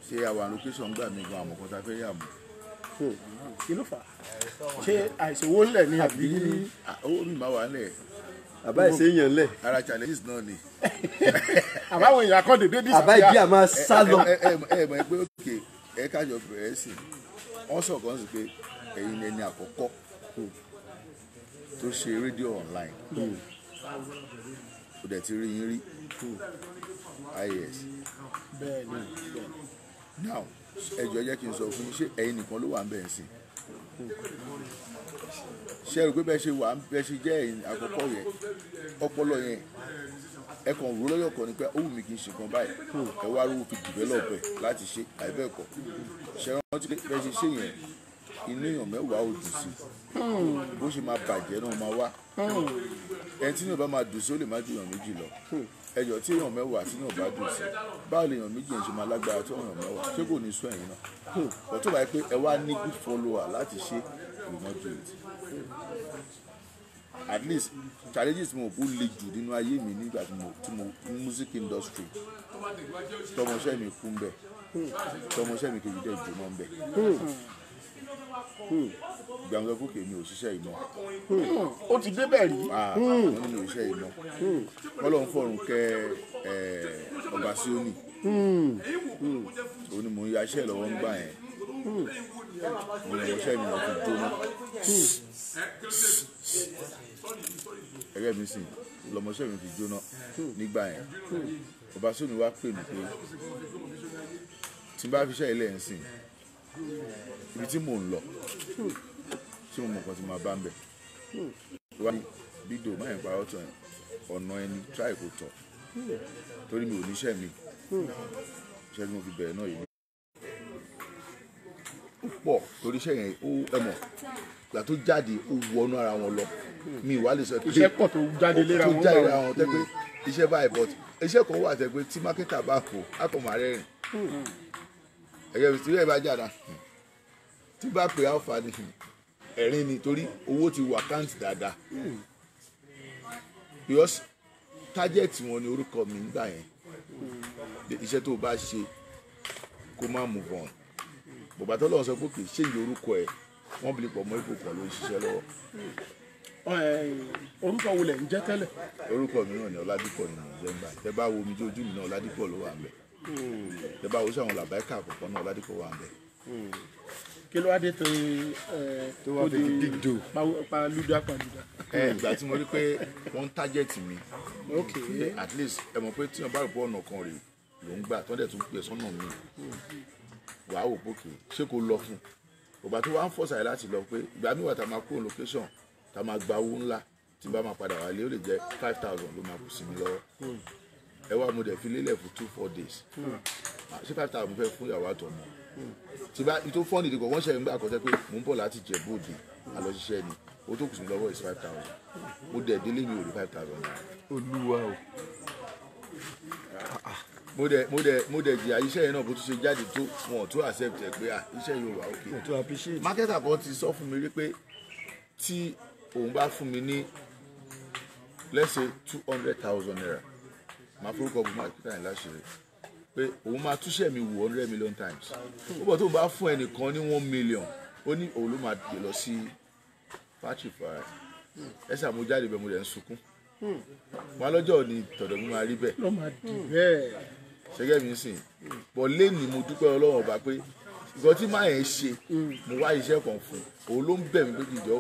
ṣé àwọn location gbà mí gan àmọ́ kan tá a fẹ́ yà mọ́. kí ló fà á ṣé àìsówó ńlẹ̀ ni àbí. owó mi máa wà ńlẹ̀ àbá ìṣe èèyàn lẹ̀. ara challenges náà ni. àbáwọn èèyàn kan dédé bí àbá ìdí àmà sá lọ. ẹ mọ̀ pé òkè ẹ kájọ bẹ̀rẹ̀ sí wọ́n sọ̀rọ̀ kan sí pé ẹ̀yin ẹni àkọ́kọ́ tó ṣe rédíò online kò dẹ̀ ti rí yín rí IAS. bẹ́ẹ̀ni. now ẹ jọ̀ọ́ jẹ́ kí n sọ fún yín ṣé ẹ̀yin nìkan ló wà ń bẹ̀ sí ṣe rò pé bẹ́ẹ̀ ṣe wà bẹ́ẹ̀ ṣe jẹ́ ẹ̀yin àkọ́kọ́ yẹn ọpọlọ yẹn ẹ kàn rò lọ́yọ̀ kan ni pé ó wù mí kí n ṣe kan báyìí ẹ wá rówó fi develop ẹ láti ṣe àìbẹ́ẹ̀kọ́ ṣe rántí pé bẹ́ẹ̀ ṣe ṣe yẹn inú èèyàn mẹ́wàá ò dùn sí bó ṣe máa bàjẹ́ náà máa wá ẹni tí èèyàn bá máa dùn sí ó lè má ju èèyàn méjì lọ ẹjọ́ tí èèyàn mẹ́wàá tí èèyàn bá dùn sí báwo lè èèyàn méjì yẹn ṣe máa lágbára tó èèyàn mẹ́wàá ṣé kò ní sún ẹ̀yìn náà ọ̀tún báyìí pé ẹ wá ní good follower láti ṣe you not do it at least challenges mo kò le jù nínú ayé mi nígbà tí mo music industry tọmọṣẹ́ mi kú ń bẹ̀ tọmọṣẹ́ mi kejì dẹ̀ jóná ń bẹ̀ gbàgbọ́ fúnkè mi ò ṣiṣẹ́ iná. ó ti débẹ̀ rí. wọ́n ní mi ò ṣiṣẹ́ iná wọ́n lọ ń fọ̀rùn kẹ́ ọba Síónì òun ni mò ń yaṣẹ́ lọ́wọ́ ń gbà yẹn mo lọ ṣẹ́ mi lọ fi jóná ẹgbẹ́ mi sìn lọmọṣẹ́ mi fi jóná nígbà yẹn ọba Síónì wá pè mí pé tí n bá fi ṣẹ́ ilé ẹ̀ ń sìn ibi tí mò ń lọ tí mo mọ̀ kan tí màá bá ń bẹ̀ wá ní Big Doe máa ń pa ọ̀tọ̀ ọ̀nà ẹni try kò tọ̀ torí mi ò níṣẹ́ mi iṣẹ́ tí mo fi bẹ̀rẹ̀ náà yìí ó pọ̀ torí iṣẹ́ yẹn ó ẹ̀mọ̀ ìgbà tó jáde ó wọnú ara wọn lọ mi ìwà lè sọ pé iṣẹ́ pọ̀ tó jáde léra wọn tẹ́ pé iṣẹ́ báyìí but iṣẹ́ kan wà tẹ́ pé tí mákẹ́tà bá kó á kàn máa rẹ́rìn ẹ̀yẹ́ tí ẹ bá jáda tí bá pè áwòfà ni ẹ̀rín ni torí owó ti wà káǹtì dáadáa because target wọn ni orúkọ mi nígbà yẹn iṣẹ́ tó bá ṣe kó má move on bàbá tó lọ́wọ́ sọ pé kì í ṣe ìyẹ orúkọ ẹ̀ wọ́n bí pọ̀ mọ́ ipò kan ló ń ṣiṣẹ́ lọ́wọ́. orúkọ wo lẹ̀ ń jẹ́ tẹ́lẹ̀. orúkọ mi náà ni Ọládìpọ̀ ni mo jẹ́ nígbà tẹ́ bá wo omi tí ojú mi náà Ọládìpọ̀ ló wà ń bẹ̀ tẹ́ bá wo sáwọn làbáìkà àkọ́kọ́ náà Ọládìpọ̀ wà ń bẹ̀. kí ló wá dé tó wá fi di Big Doe paluda paluda. ìgbà tí mo rí pé wọ́n ń target mi at least ẹ mọ̀ pé tí wọ́n bá rò pé ọ̀nà kan rèé ló ń gbà tó dẹ̀ tún pè sọ́nà mi wàá wò pókè ṣé kò lọ fún ògbà tó wá ń fọ́ sàyẹ̀ láti lọ pé ìgbà míwà tá a máa kúrò location tá a máa gba owó ńlá tí n bá máa padà wálé ó lè jẹ́ 5,000 ló máa kù sí mi lọ́wọ́ ẹ wá mo dẹ̀ fi lélẹ̀ fún 2-4 days ṣé 5,000 mo fẹ́ fún ìyàwó àtọmọ tí bá tó fọ́ọ̀nì ìdìbò wọ́n ṣe ń gbà kọ́tẹ́ pé mò ń bọ̀ láti jẹ bóde àlọ́ṣiṣẹ́ ni owó tó kù sí mi lọ́wọ́ is 5,000 mo dẹ̀ délé mi ò rí 5,000 naira. Olúwa o. mo dẹ̀ jìyà iṣẹ́ yẹn náà bó tún ṣe jáde tó wọn tó accept ẹ̀ pé iṣẹ́ yóò wà okay. to appreciate. marketer kan ti sọ fún mi rí pé tí òun bá fún mi ní let's say 200,000 naira máa forúkọ bu marketer yẹn láṣìírí pé òun máa túṣẹ́ mi wò 100 million times ó bọ̀ tó bá fún ẹnìkan ní 1 million ó ní òun ló máa dè lọ sí factory fara ẹ ṣàmújáde bẹ́ẹ̀ mo dẹ̀ ń sunkún wọn lọ́jọ́ ni tọ̀dọ̀ mi máa rí bẹ́ẹ̀. ló máa dì bẹ́ẹ̀. ṣẹ́gẹ́ mi sìn bọ̀ lẹ́nìí mo dúpẹ́ Ọlọ́run ọba pé ìgbọ́ tí máa yẹn ṣe mo wá iṣẹ́ kan fún òun ló ń bẹ̀ mí pé kìjọ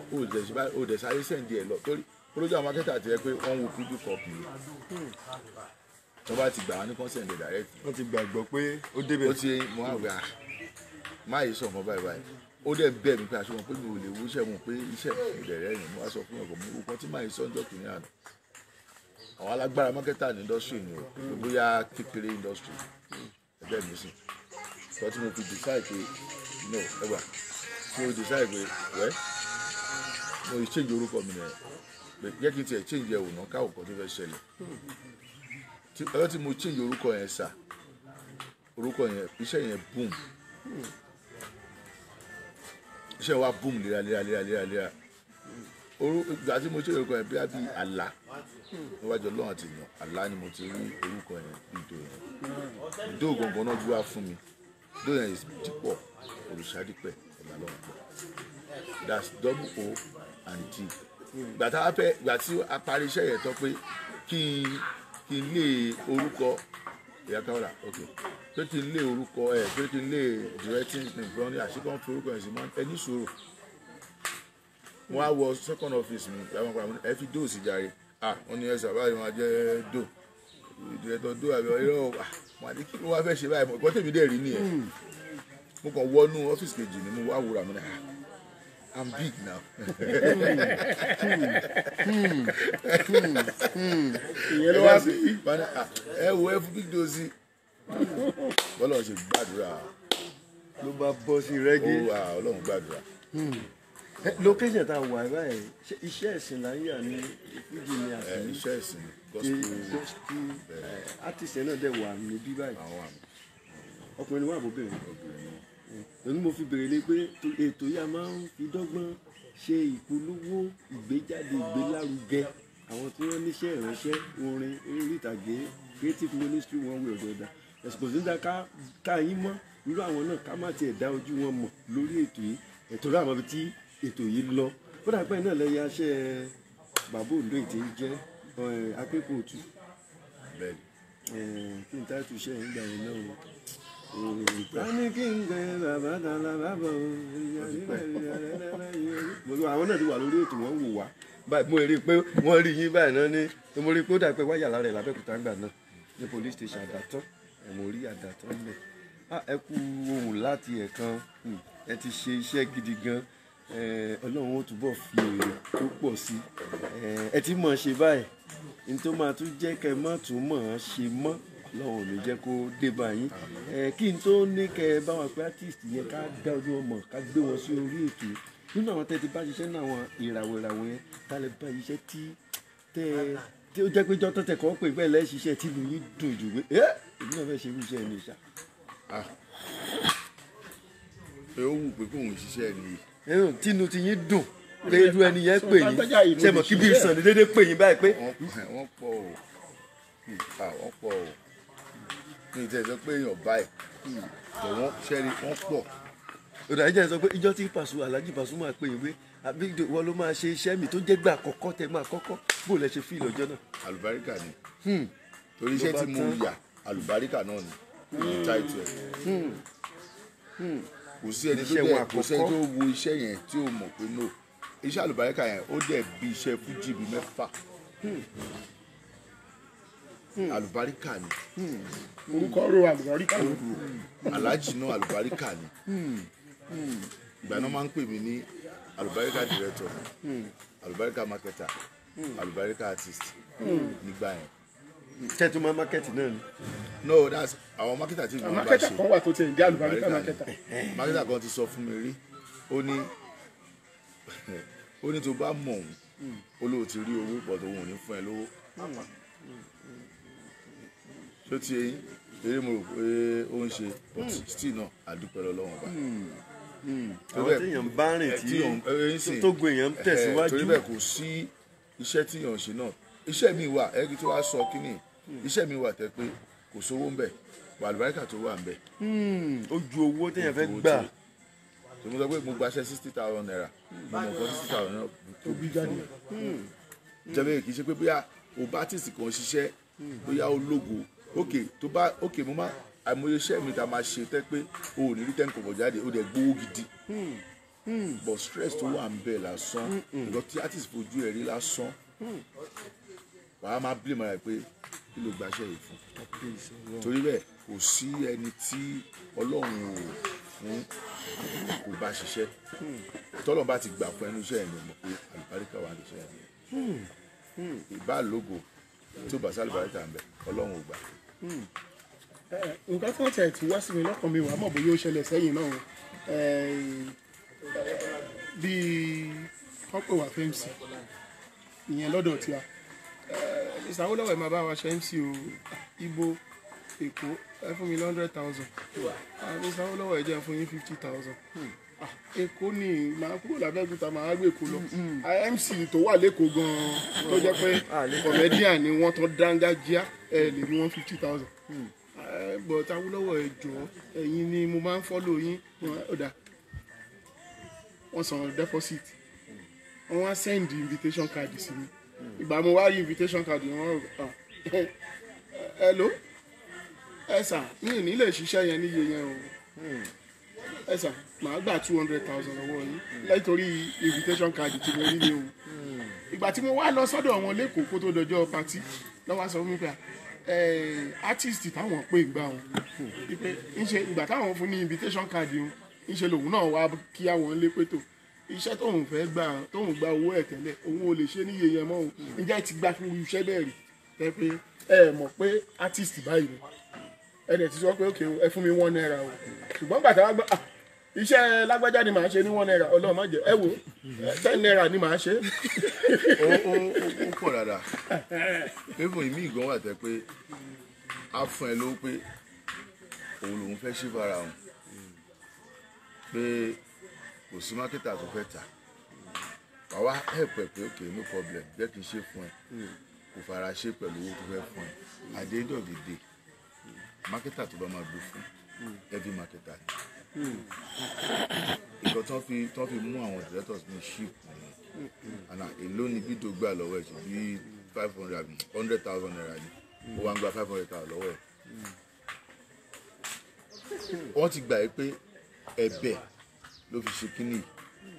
ó dẹ̀ sáré sẹ́ǹdì ẹ̀ lọ torí olójú àwọn akẹ́tà ti rẹ pé wọ́n wo pípí kọ́ọ̀pù mi wọ́n bá ti gbà wọ́n ní consent direct. wọ́n ti gbàgbọ́ pé ó débẹ̀. ó ti mọ àgbà máa yìí sọ̀mọ́ báyìí báyìí ó dẹ̀ bẹ̀ mí pé aṣọ wọn pé mi ò lè wú iṣẹ́ wọn pé iṣẹ́ ìbẹ̀rẹ̀ ẹ̀yìn mo wá sọ fún ọkọ̀ mi òkan tí máa yìí sọ́njọ́ kìíní àná àwọn alágbára marketer ní industry ni o bóyá kékeré industry ẹgbẹ́ mi sìn tó tí mo fi decide pé no ẹgbà tí mo decide pé wẹ́ mo change orúkọ mi nìyẹn pé jẹ́ kí n tiẹ̀ change ẹ̀ wò ná káwọ̀ kan tó fẹ́ ṣẹlẹ̀ ọjọ́ tí mo change orúkọ yẹn sà orúkọ yẹn iṣẹ́ yẹn boom iṣẹ́ wa boom léraléra ìgbà tí mo change orúkọ yẹn bí a bí àlá níwájú Ọlọ́run àti èèyàn àlá ni mo ti rí orúkọ yẹn Big Doe yẹn Doe gangan náà gbé wá fún mi Doe yẹn is Dípọ̀ Olùṣàdípẹ̀ Ọlọ́runpọ̀ that's double O and D ìgbà tí a parí iṣẹ́ yẹn tán pé kí n lé orúkọ ìyá káwọ́là pé kí n lé orúkọ pé kí n lé directing nìkan ní àṣekọ́ fi orúkọ yẹn sí mọ́ ẹni sòrò wọ́n á wọ second office mi làwọn pa ẹ fi dóò sí jàre wọ́n ní ẹsẹ̀ àbáyé wọn jẹ́ dóò ìdìrẹ́tọ̀ dóò àbí ọ̀rọ̀ wọn àti kí wọ́n wá fẹ́ ṣe báyìí mọ̀ ìkọ́ tèmi dẹ̀ rí nìyẹn mo kàn wọnú ọ́fíìsì kejì ni mo wá wúra mi náà I'm big now. ìyẹn ló wá sí. ẹ wo ẹ fún big dose bọ́lá ṣe gbàdúrà ló bá bọ́ sí rẹ́gí. ọlọ́run gbàdúrà. location tá a wà báyìí iṣẹ́ ìsìn là ń yà ní fújì ní àtìlẹ́. iṣẹ́ ìsìn gospel artist náà dẹ̀ wà níbí báyìí. ọkùnrin ni wà bóbìnrin. èmi mo fi bèrè lé pé ètò yìí a máa ń fi dọ́gbọ́n ṣe ìpolówó ìgbéjáde ìgbélárugẹ àwọn tí wọ́n níṣẹ́ ìránṣẹ́ orin eré ìtàgé creative ministry one way or the other ẹ̀sìkò sí ń dá ká yín mọ́ irú àwọn náà ká má tiẹ̀ dá ojú wọn mọ̀ lórí ètò yìí ètò rẹ̀ àmọ́ tí ètò yìí lọ ó dàgbà náà lẹ́yìn aṣẹ́ bàbá Ondo ètò yìí jẹ́ akẹ́kọ̀ọ́ òtù kí n táàtù iṣẹ́ yìí gbà yẹn náà wọ́n ní kí n gbẹ bàbá dàlà bàbá o àwọn náà ti wà lórí ètò wọn wò wá báyìí mo rí i pé wọ́n rí yín báyìí náà ní mo rí i pé ó dà pé wáyà lára ẹ̀ lábẹ́kúta ńgbà náà ní police station àdàtọ́ mo rí àdàtọ́ ńbẹ̀ ẹ kú ohun láti ẹ̀kan ẹ ti ṣe iṣẹ́ gidi gan Ọlọ́run ó túbọ̀ fi èrè tó pọ̀ sí ẹ ti mọ̀ ṣe báyìí ní tó máa tún jẹ́ kẹ́ mọ́ tún mọ̀ ọ́n ṣe mọ́ lọ́wọ́ mi jẹ́ kó dé báyìí kí n tó ní kẹ́ bá wọn pé artist yẹn ká dá ojú wọn mọ̀ ká gbé wọn sí orí ètò nínú àwọn tẹ́ ti bá ṣiṣẹ́ náà àwọn ìràwọ̀ yẹn tá lè bá iṣẹ́ tí ó jẹ́ pé jọ́tọ̀ tẹ̀ kọ́ pé bẹ́ẹ̀ lẹ́ ṣiṣẹ́ tí ìlú yìí dùn jù pé èmi náà fẹ́ ṣe irú iṣẹ́ ní ìṣá. pé ó wù pé kóun ṣiṣẹ́ ni. tínú ti yín dùn pé irú ẹni yẹn pè yín ṣe mọ̀ kí bí ìsàn ní dédé pè yín báyìí pé. wọ́n pọ̀ o wọ́n pọ̀ o ní ìtẹ̀sọ́ pé èèyàn báyìí bọ̀ wọ́n ṣẹ́ni wọ́n pọ̀. òdà ìjà sọ pé ìjọ tí Alhaji Pasuma pè yín pé àbí wọn ló máa ṣe iṣẹ́ mi tó jẹ́ gbà àkọ́kọ́ tẹ máa kọ́kọ́ bó lẹ ṣe fíìlì ọjọ́ náà. àlùbáríkà ni torí iṣẹ́ tí mo yà àlùbáríkà náà ni táìtù ẹ̀ kò sí ẹni tó wo iṣẹ́ yẹn tí ó mọ̀ pé no iṣẹ́ àlùbáríkà yẹn ó dẹ̀ bí iṣẹ́ fújì bíi mẹ́fà àlùbáríkà ni orúkọ ro àlùbáríkà ni Alhaji náà àlùbáríkà ni ìgbà náà máa ń pè mí ní àlùbáríkà director àlùbáríkà marketer àlùbáríkà artist nígbà yẹn. tẹ́tù máa mákẹ́tì náà ni. no that's àwọn marketer tí mo bá ṣe. marketer kan wà tó ti ń jẹ́ àlùbáríkà marketer. marketer kan ti sọ fún mi rí ó ní tó bá mọ̀ òun ó lóò ti rí owó pọ̀ tó wọ́n ní fún ẹ lówó. tó ti eyín eré mo rò pé ó ń ṣe but still náà àdúpẹ́ lọ́wọ́ bá. àwọn téèyàn bá rìn tí tó gbé èèyàn tẹ̀síwájú. torí bẹ́ẹ̀ kò sí iṣẹ́ tí èèyàn ṣe náà iṣẹ́ mi wà ẹ̀rí tí wàá sọ kínní iṣẹ́ mi wà tẹ́ pé kò sówó ń bẹ̀ wà àlùbáríkà tó wà ń bẹ̀. ó ju owó téèyàn fẹ́ gbà. tó mo sọ pé mo gbaṣẹ́ 60,000 naira mo mọ̀ fọ́ 60,000 naira tó bí jáde. jẹ́bẹ́ kì í ṣe pé bóyá o bá tìsí kan ṣiṣẹ́ bóyá o lógo ok mo máa àìmọye iṣẹ́ mi ta máa ṣe tẹ́ pé o ò ní rí 10 kọ̀bọ̀ jáde o dẹ̀ gbówó gidi but stress tó wà ń bẹ̀ lásán nǹkan tí artist fojú ẹ̀ rí lásán wàá máa blame ara ẹ̀ pé kí ló gbaṣẹ́ yìí fún torí bẹ́ẹ̀ kò sí ẹni tí Ọlọ́run ò fún kò bá ṣiṣẹ́ tọ́lọ́ bá ti gbà fún ẹnu iṣẹ́ ẹ̀ ní mọ̀ pé àlùbáríkà wà ní iṣẹ́ ẹ̀ ìbá lógo tí ó bá sí àlùbáríkà ń bẹ Ọlọ́run ò gbà. nǹkan tó tẹ̀ tí wá sí mi lọ́kàn mi wà mọ̀ bóyá ó ṣẹlẹ̀ sẹ́yìn náà bíi wọ́n pè wá fún MC ìyẹn lọ́dọ̀ tí a Mr. Awólọ́wọ̀ ẹ̀ máa bá wa ṣe MC o Ìgbò Èkó ẹ fún mi 100,000 Mr. Awólọ́wọ̀ ẹ̀ jẹ́ fún yín 50,000 Èkó ni màá kúrò l'Abẹ́òkúta màá gbé Èkó lọ MC tó wà lẹ́kọ̀ọ́ gan-an tó jẹ́ pé comedian ni wọ́n tó dángájíá ẹ lè rí 150,000 but Awólọ́wọ̀ ẹ jọ̀ọ́ ẹ̀yin ni mo máa ń follow yín ọ̀dà wọ́n san deposit wọ́n wá send invitation card sí mi ìgbà mo wá rí invitation card wọ́n hello ẹ sà mi ì ní lè ṣiṣẹ́ yẹn níye yẹn o ẹ sà màá gbà 200,000 lọ́wọ́ yín nítorí invitation card tí mo rí ni o ìgbà tí mo wá lọ sọ́dọ̀ wọn lẹ́kọ̀ọ́ kó tó dọjọ́ patí lọ́wọ́ sọ fún mi pé artist táwọn pè gbà wọn pé ńṣe ìgbà táwọn fún ní invitation card wọn ńṣe lòun náà wá kí àwọn lé pé tó iṣẹ́ tóun fẹ́ gbà tóun gba owó ẹ̀ tẹ́lẹ̀ òun ò lè ṣe níye yẹn mọ́ òun ǹjẹ́ ti gbà fún iṣẹ́ bẹ́ẹ̀ rí ẹ pé ẹ mọ̀ pé artist báyìí ni ẹ dẹ̀ ti sọ pé okay ẹ fún mi 1 naira o ṣùgbọ́n gbàtà wá gbà iṣẹ́ lágbájá ni màá ṣe ní 1 naira ọlọ́run má jẹ́ ẹ wò 10 naira ni màá ṣe. ó pọ̀ dáadáa even ìmí ìgbọ́n wà tẹ́ pé á fún ẹ lówó pé òun lòun fẹ́ ṣí fara hàn pé kò sí mákẹ́tà tó fẹ́ tà wàá wá help ẹ pé okay no problem jẹ́ kí n ṣe fún ẹ kò fara ṣe pẹ̀lú owó tó fẹ́ fún ẹ at the end of the day mákẹ́tà tó bá máa gbé fún heavy mákẹ́tà ni nǹkan tó fi mú àwọn directors ní ship nìyẹn àná èló ni bí tó gbà lọ́wọ́ ẹ̀ ṣe bí 100,000 naira ni ó wá ń gba 500,000 lọ́wọ́ ẹ̀ wọ́n ti gbà yí pé ẹ̀bẹ̀ ló fi ṣe kínní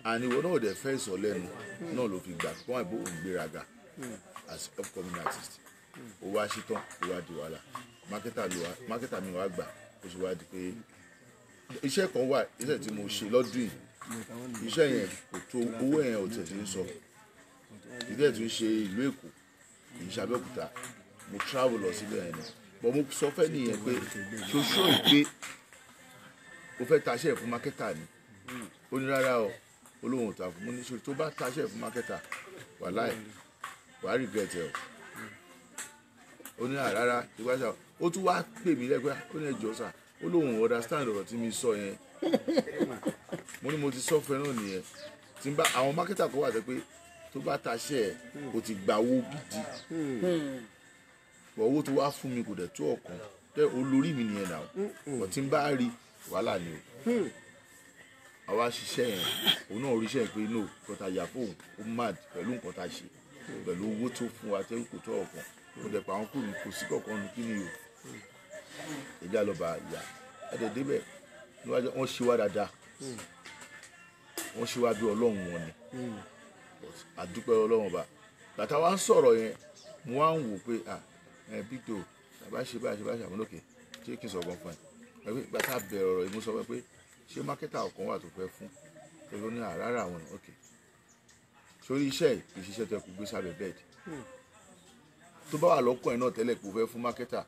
àníwọ̀ náà dẹ̀ fẹ́ sọ lẹ́nu náà ló fi gbà kó àìbó òun gbéraga as upcoming artist ó wá ṣetán ó wá di wàhálà mákẹ́tà mi wá gbà ó sì wá di pé iṣẹ́ kan wà iṣẹ́ tí mo ṣe lọ́dún yìí iṣẹ́ yẹn kò tó owó yẹn ò tẹ̀ sí ń sọ ìdí ẹ̀ tún ṣe ìlú Èkó kì í ṣe Abẹ́òkúta mo travel lọ síbẹ̀ yẹn ni but mo sọ fẹ́ nìyẹn pé ṣoṣo ìpè ó fẹ́ taṣẹ́ fún mákẹ́tà ni ó ní rárá o olóhùn ta fún mo ní sori tó bá taṣẹ́ fún mákẹ́tà wàláì wàá regret ẹ o ó ní àrárá ìwáṣà ó tún wá pè mí lẹ́gbẹ́ ó ní ẹjọ́ sà ó lóhùn understand ọ̀rọ̀ tí mi sọ yẹn mo ní mo ti sọ fẹ́ náà nìyẹn tí n bá àwọn mákẹ́tà kan wà tẹ́ pé tó bá taṣẹ́ ẹ̀ o ti gba owó gidi owó tó wá fún mi kò dẹ̀ tó ọ̀kan tẹ́ olórí mi nìyẹn náà ọ̀ tí n bá rí wàhálà ni o àwa ṣiṣẹ́ yẹn òun náà oríṣẹ́ pé no nǹkan tá a yà fóun ó mad pẹ̀lú nǹkan tá a ṣe pẹ̀lú owó tó fún wa tẹ́ kò tó ọ̀kan kò dẹ̀ pa àwọn kù ní kò sí kọ̀ọ̀kan ní kí ni o ìjà lọ́ba ìyá ẹ̀dẹ̀ débẹ̀ níwájú wọ́n ṣe wá dáadáa wọ́n ṣe wá bí ọlọ́run wọn ni àdúpẹ́ ọlọ́run ọba bàtà wa ń sọ̀rọ̀ yẹn mo wá ń wò pé bídò bá ṣe àmúlòkè ṣé kí n sọ̀rọ̀ gan fún ẹ bàtà bẹ̀rẹ̀ ọ̀rọ̀ yìí mo sọ pé ṣé mákẹ́tà ọ̀kan wà tó fẹ́ fún ẹ̀rọ ní àràrà àwọn ok sórí iṣẹ́ ìṣiṣẹ́ tó yẹ kó gbé sábẹ́ bẹ́ẹ̀dì tó bá wà lọ́kàn ẹ̀ náà tẹ́lẹ̀ kó fẹ́ fún mákẹ́tà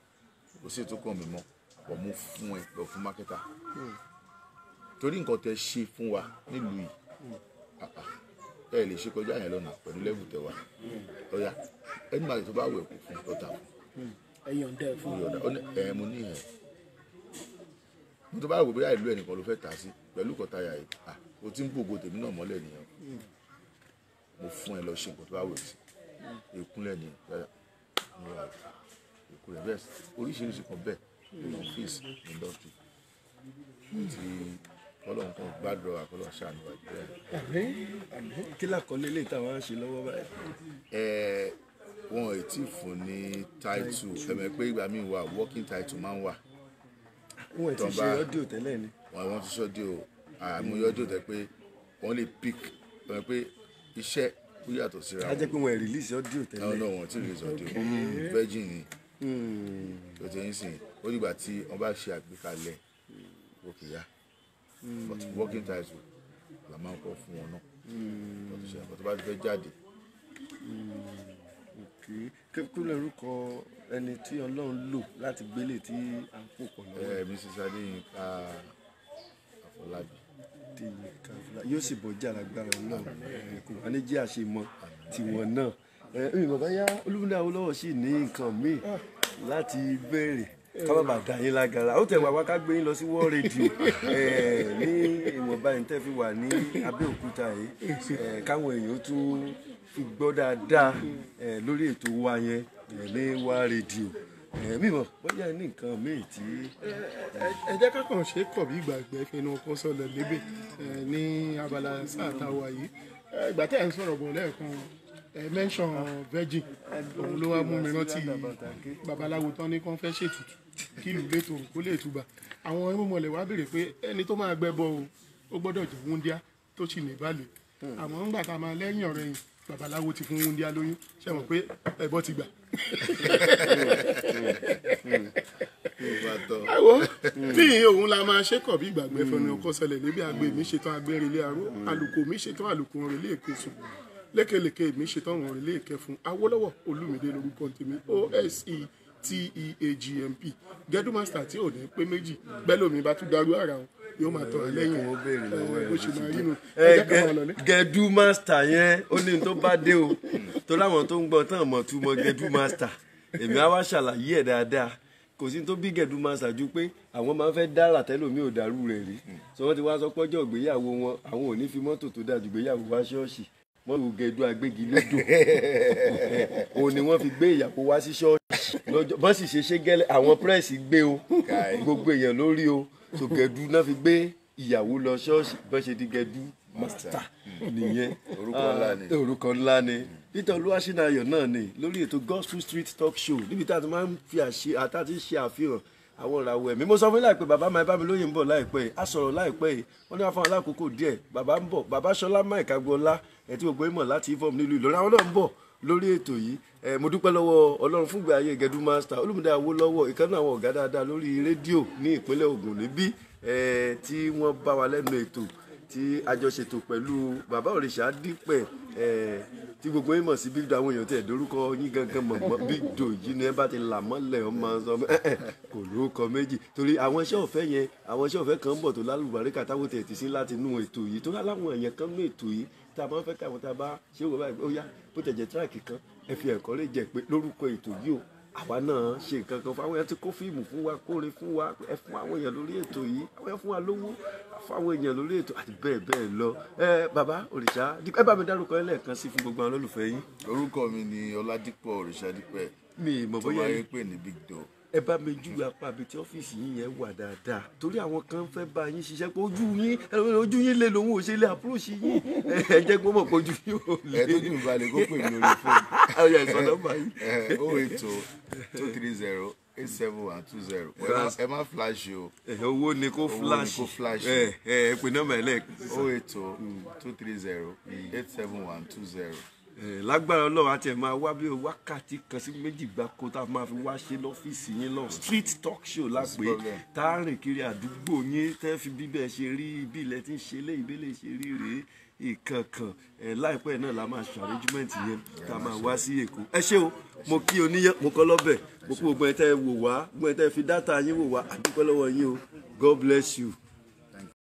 kò sí ètò kan mi mọ́ pọ̀ mú fún ẹ lọ fún mákẹ́tà torí nǹkan tẹ ṣe fún wa nílùú yìí ẹ lè ṣe kọjá yẹn lọ́nà pẹ̀lú lẹ́bù tẹ wa lọ́yà ẹni màá tó bá wẹ̀ kó fún lọ́tà fún ẹ̀yọ̀ǹdẹ̀ fún ẹ̀ mo ní ẹ̀ mo tó bá rò bóyá ìlú ẹnìkan ló fẹ́ tà sí pẹ̀lú kọ̀tàyà yìí o ti ń gbogbo tèmi náà mọ́lẹ̀ nìyẹn mo fún ẹ lọ ṣe nǹkan tó bá wẹ̀ sí ìkúnlẹ̀ nìyẹn ìkúnlẹ̀ bẹ́ẹ̀ oríṣiríṣi kan bẹ́ẹ̀ ní ọ́fíìsì ní indọ́sítì tí ọlọ́run kan gbàdúrà àkọlọ́ ṣàánú àjẹ́ àmín kí làkọlé lè táwọn ṣe lọ́wọ́ báyìí. wọn ò tí ì fún ní táìtù ẹ̀mẹ̀ pé ìgbà míì wà working title máa ń wà. wọn ti ṣe ọ́díò tẹ́lẹ̀ ni. wọ́n ti ṣe ọ́díò àmúyẹ ọ́díò tẹ́ pé wọ́n lè pick ẹ̀mẹ̀ pé iṣẹ́ ó yàtọ̀ síra wọn. a jẹ́ pé wọ́n release ọ́díò tẹ́lẹ̀. no wọ́n ti release ọ́díò virgin ni tó ti ń sìn ó dìgbà tí wọ́n bá ṣe àgbékalẹ̀ òkè yá but working title la máa ń kọ́ fún wọn náà wọ́n ti ṣe àpò tó bá ti fẹ́ jáde. kí lórúkọ ẹni tí Ọlọ́run lò láti gbélé tí à ń pò pọ̀ lọ́wọ́. Mrs. Adéyínká Afọlábí. yóò sì bọ́jà lágbára Ọlọ́run kò wá ní jẹ́ àṣemọ́ tiwọn náà. bàbá yá Olúmídé Awólọ́wọ̀ sì ní nǹkan míì láti béèrè ká má bàa dà yín lágara ó tẹ̀ wá ká gbé yín lọ sí World Radio ní ìwọ̀nba yìí tẹ́ fi wà ní Abẹ́òkúta yìí káwọn èèyàn tún fi gbọ́ dáadáa lórí ètò wa yẹn ní World Radio mímọ̀ bóyá ní nǹkan míì tí. ẹ jẹ́ ká kàn ṣe kọ̀ bí ìgbàgbẹ́ fínú ọkọ̀ sọ̀lẹ̀ lébè ní abala sáà tá a wà yìí ìgbà tẹ́ ẹ̀ ń sọ̀rọ̀ bọ̀ lẹ́ẹ̀kan mention virgin òun ló wá mú mi rántí babaláwo tán ní kán fẹ́ ṣètùtù kí ìlú lè tòrò kó lè túbà àwọn irúnmọlẹ̀ wá béèrè pé ẹni tó máa gbẹ́bọ o ó gbọ́dọ̀ jẹ́ wúndíá tó sì ní balẹ̀ àmọ́ ńgbà tá a máa lẹ́yìn ọ̀rẹ́ yìí babaláwo ti fún wúndíá lóyún ṣe mọ̀ pé ẹbọ ti gbà. àwọn tí òun la máa ṣẹ́kọ̀ bí ìgbàgbé fẹ́ni ọkọ̀ ṣẹlẹ̀ níbi àgbè mi ṣetán agbẹ́rin ilé aró àlùkò mi ṣetán àlùkò ọ̀rẹ́ ilé èkó sùn lékelèké mi ṣetán ọ̀rẹ́ ilé èkẹ́ fún Awólọ́wọ̀ Olúmídé lórúkọ tèmi OSETEAGMP Gẹdú Master tí ò ní pé méjì bẹ́ẹ̀ lómi bá tún darú ara wọn yóò máa tọ̀ lẹ́yìn bó ṣe máa yínú. Gẹdú Master yẹn ó ní tó bá dé o tó láwọn tó ń gbọ́ tán mọ̀ túmọ̀ Gẹdú Master èmi á wá ṣàlàyé ẹ̀ dáadáa kò sí tó bí Gẹdú Master ju pé àwọn máa ń fẹ́ dára tẹ́lòmí ò dàrú rẹ̀ rí sọ wọ́n ti wá sọ pọ́jọ́ ìgbéyàwó wọn àwọn ò ní fi mọ́tò tó dájú ìgbéyàwó wá ṣọ́ọ̀ṣì mọ́tò Gẹdú agbégi lódò òun ni wọ́n fi gbé ìyàwó wá sí ṣọ́ọ̀ṣì lọ́jọ́ bọ́n sì ṣe gẹ́lẹ́ àwọn pírẹ́sì gbé o gbogbo èèyàn lórí o so Gẹdú náà fi gbé ìyàwó lọ ṣọ́ọ̀ṣì bọ́n ṣe di Gẹdú Master nìyẹn orúkọ ńlá ni Peter Olúwaṣínayọ̀ náà ni lórí ètò Gospel Street Talk Show níbi tá a ti máa ń fi ṣe àfihàn àwọn ìràwọ̀ ẹ̀mí. Mo sọ fún yín láìpẹ́ bàbá máa bá mi lóye ń bọ̀ láìpẹ́ yìí a sọ̀rọ̀ láìpẹ́ yìí wọ́n ní wọ́n fáwọn alákòókò díẹ̀ bàbá ń bọ̀ bàbá Ṣọlá Mike Agboola ẹ̀ tí gbogbo ìmọ̀ láti Ifom nílùú Ìlọrin àwọn náà ń bọ̀ lórí ètò yìí mo dúpẹ́ lọ́wọ́ Ọlọ́run fún ìgbé ayé Gẹdú Master Olúmídé Awólọ́wọ̀ ìkànnì àwọn ọ̀gá dáadáa lórí rédíò ní ìpínlẹ̀ Ògùn níbí tí wọ́n bá wa lẹ́nu ètò tí àjọṣètò pẹ̀lú bàbá òrìṣà dípẹ̀ tí gbogbo yín mọ̀ sí Big Doe àwọn èèyàn tẹ̀ dórúkọ yín gangan mọ̀ Big Doe yìí ni ẹ bá ti là mọ́lẹ̀ ọmọ sọ kò lórúkọ méjì torí àwọn iṣẹ́ ọ̀fẹ́ yẹn àwọn iṣẹ́ ọ̀fẹ́ kan ń bọ̀ tó lálùbáríkà táwọn tẹ̀ tì sí láti nú ètò yìí tó láwọn èèyàn kan nú ètò yìí tá a máa ń fẹ́ káwọn tá a bá ṣé wò báyìí ó yá bó tẹ̀ jẹ́ tíráàkì kan ẹ fi ẹ̀kọ́ lè jẹ́ pé lórúkọ ètò yìí o àwa náà ṣe nǹkan kan fún àwọn èèyàn tí kó fíìmù fún wa kóre fún wa ẹ fún àwọn èèyàn lórí ètò yìí àwọn èèyàn fún wa lówó fún àwọn èèyàn lórí ètò àti bẹ́ẹ̀ bẹ́ẹ̀ lọ bàbá òrìṣà ẹ bá mi dárúkọ ẹ lẹ́ẹ̀kan sí fún gbogbo àwọn olólùfẹ́ yín. orúkọ mi ni Ọládípọ̀ Òrìṣàdípẹ̀ mi mọ̀ bóyá tó máa ń pè ní Big Doe. ẹ bá mi júwe apá ibi tí ọ́fíìsì yín yẹn wà dáadáa torí àwọn kan fẹ́ bá yín ṣiṣẹ́ pé ojú yín lè lòun ò ṣe lè approach yín ẹ jẹ́ pé mọ̀ pé ojú yín ò lè. ẹ tó dùn balẹ̀ kó pè mí lórí fóònù. ọ̀yà ìsọ̀nà báyìí. 080-230-8720 ẹ má flash o. owó ni kó flash ẹ pè nọ́mbà ẹ lẹ́ẹ̀kan. 080-230-8720 lágbára Ọlọ́run àti ẹ̀ máa wá bí wákàtí kan sí méjì gbáko tá a máa fi wá ṣe lọ́fíìsì yín lọ Street Talk Show lápè tá a rìn kiri àdúgbò yín tẹ́ fi bíbẹ̀ ṣe rí ibi ilẹ̀ tí ń ṣe lé ìbílẹ̀ ṣe rí rèé ìkankan láìpẹ́ náà la máa ṣe arrangement yẹn tá a máa wá sí Èkó. ẹ ṣé o mo kí oníyàn mo kọ́ lọ́bẹ̀ mo kí gbogbo ẹ̀ tẹ́ wò wá gbogbo ẹ̀ tẹ́ fi dátà yín wò wá àdúpẹ́ lọ́wọ́ yín o God bless you.